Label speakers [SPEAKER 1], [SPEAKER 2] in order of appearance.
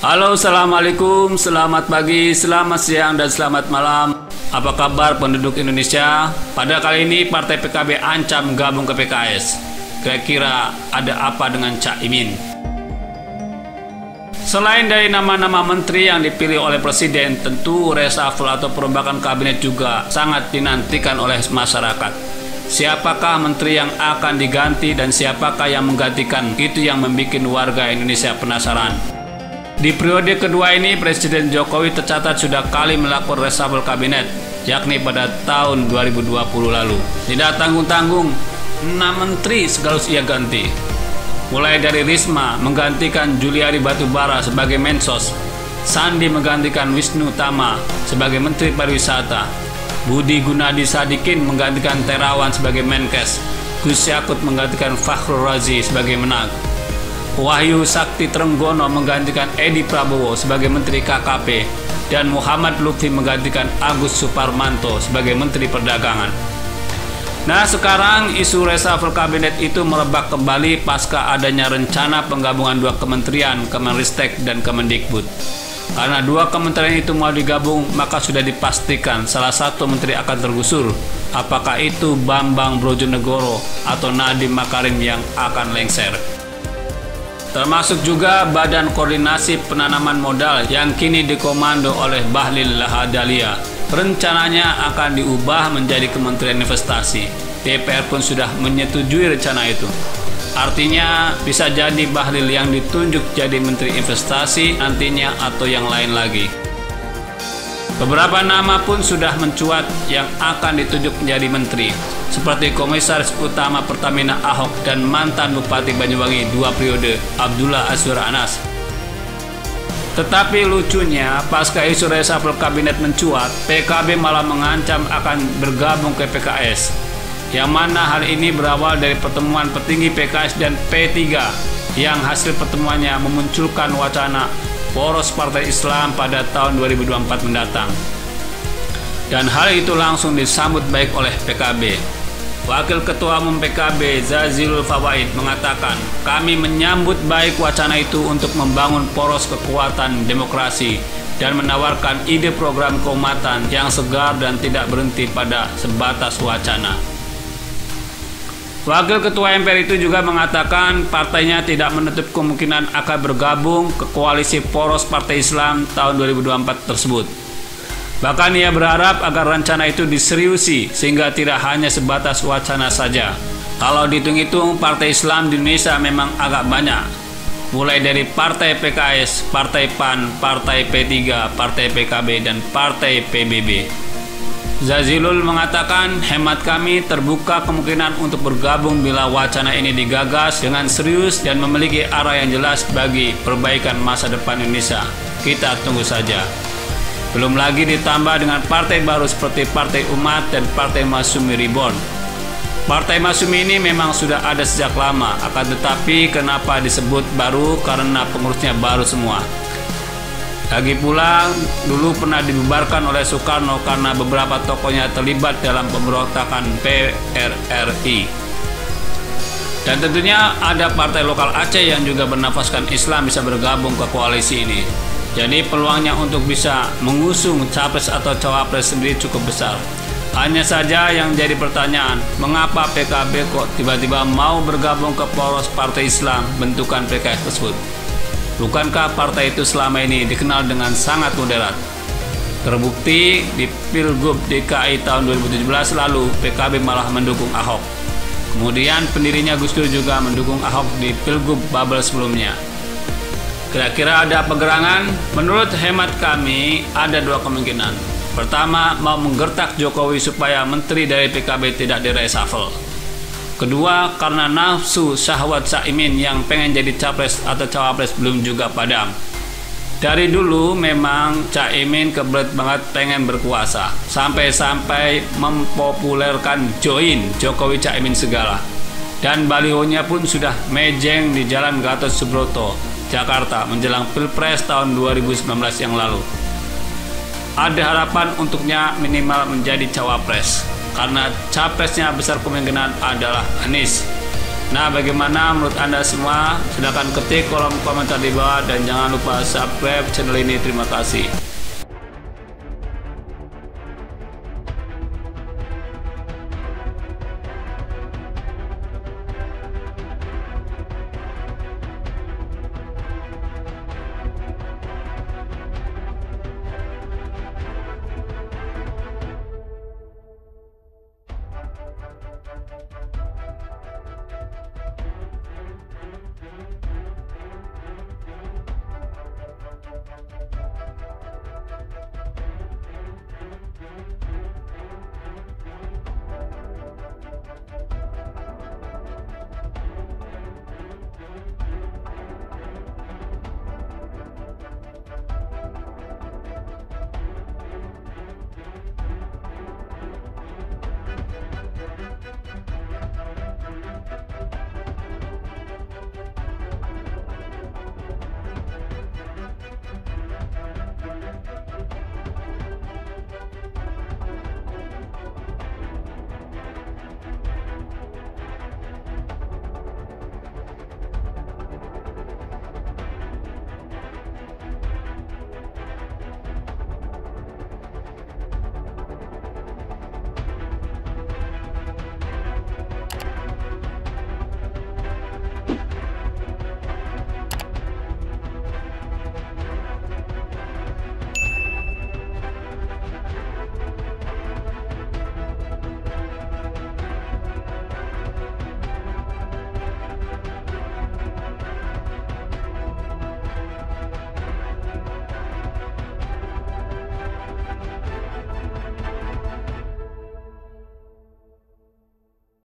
[SPEAKER 1] Halo, assalamualaikum, selamat pagi, selamat siang, dan selamat malam. Apa kabar penduduk Indonesia? Pada kali ini Partai PKB ancam gabung ke PKS. Kira-kira ada apa dengan Cak Imin? Selain dari nama-nama menteri yang dipilih oleh Presiden, tentu reshuffle atau perombakan kabinet juga sangat dinantikan oleh masyarakat. Siapakah menteri yang akan diganti dan siapakah yang menggantikan? Itu yang membuat warga Indonesia penasaran. Di periode kedua ini, Presiden Jokowi tercatat sudah kali melakukan reshuffle kabinet, yakni pada tahun 2020 lalu. Tidak tanggung-tanggung, 6 menteri sekaligus ia ganti. Mulai dari Risma menggantikan Juliari Batubara sebagai Mensos, Sandi menggantikan Wisnu Tama sebagai Menteri Pariwisata, Budi Gunadi Sadikin menggantikan Terawan sebagai Menkes, Gus Yakut menggantikan Fakhrul Razi sebagai Menag, Wahyu Sakti Trenggono menggantikan Edi Prabowo sebagai Menteri KKP, dan Muhammad Lutfi menggantikan Agus Suparmanto sebagai Menteri Perdagangan. Nah, sekarang isu reshuffle kabinet itu merebak kembali pasca adanya rencana penggabungan dua kementerian, Kemenristek dan Kemendikbud. Karena dua kementerian itu mau digabung, maka sudah dipastikan salah satu menteri akan tergusur. Apakah itu Bambang Brojonegoro atau Nadiem Makarim yang akan lengser? Termasuk juga Badan Koordinasi Penanaman Modal yang kini dikomando oleh Bahlil Lahadalia. Rencananya akan diubah menjadi Kementerian Investasi. DPR pun sudah menyetujui rencana itu. Artinya bisa jadi Bahlil yang ditunjuk jadi Menteri Investasi nantinya atau yang lain lagi. Beberapa nama pun sudah mencuat yang akan ditunjuk menjadi menteri, seperti Komisaris Utama Pertamina Ahok dan mantan Bupati Banyuwangi 2 periode Abdullah Azwar Anas. Tetapi lucunya, pasca isu reshuffle kabinet mencuat, PKB malah mengancam akan bergabung ke PKS, yang mana hal ini berawal dari pertemuan petinggi PKS dan P3 yang hasil pertemuannya memunculkan wacana poros Partai Islam pada tahun 2024 mendatang. Dan hal itu langsung disambut baik oleh PKB. Wakil Ketua Umum PKB Zazilul Fawaid mengatakan, kami menyambut baik wacana itu untuk membangun poros kekuatan demokrasi dan menawarkan ide program keumatan yang segar dan tidak berhenti pada sebatas wacana. Wakil Ketua MPR itu juga mengatakan partainya tidak menutup kemungkinan akan bergabung ke koalisi poros Partai Islam tahun 2024 tersebut. Bahkan ia berharap agar rencana itu diseriusi sehingga tidak hanya sebatas wacana saja. Kalau dihitung-hitung, Partai Islam di Indonesia memang agak banyak. Mulai dari Partai PKS, Partai PAN, Partai P3, Partai PKB, dan Partai PBB. Zazilul mengatakan, hemat kami terbuka kemungkinan untuk bergabung bila wacana ini digagas dengan serius dan memiliki arah yang jelas bagi perbaikan masa depan Indonesia. Kita tunggu saja. Belum lagi ditambah dengan partai baru seperti Partai Umat dan Partai Masyumi Reborn. Partai Masyumi ini memang sudah ada sejak lama, akan tetapi kenapa disebut baru? Karena pengurusnya baru semua. Lagi pula, dulu pernah dibubarkan oleh Soekarno karena beberapa tokohnya terlibat dalam pemberontakan PRRI. Dan tentunya ada partai lokal Aceh yang juga bernafaskan Islam bisa bergabung ke koalisi ini. Jadi peluangnya untuk bisa mengusung capres atau cawapres sendiri cukup besar. Hanya saja yang jadi pertanyaan, mengapa PKB kok tiba-tiba mau bergabung ke poros Partai Islam bentukan PKS tersebut? Bukankah partai itu selama ini dikenal dengan sangat moderat? Terbukti di Pilgub DKI tahun 2017 lalu, PKB malah mendukung Ahok. Kemudian pendirinya Gus Dur juga mendukung Ahok di Pilgub Babel sebelumnya. Kira-kira ada apa gerangan? Menurut hemat kami, ada dua kemungkinan. Pertama, mau menggertak Jokowi supaya menteri dari PKB tidak direshuffle. Kedua, karena nafsu syahwat Cak Imin yang pengen jadi capres atau cawapres belum juga padam. Dari dulu memang Cak Imin kebelet banget pengen berkuasa, sampai-sampai mempopulerkan join Jokowi Cak Imin segala. Dan balihonya pun sudah mejeng di Jalan Gatot Subroto, Jakarta menjelang Pilpres tahun 2019 yang lalu. Ada harapan untuknya minimal menjadi cawapres, karena capresnya besar kemungkinan adalah Anies. Nah, bagaimana menurut Anda semua? Silahkan ketik kolom komentar di bawah dan jangan lupa subscribe channel ini. Terima kasih.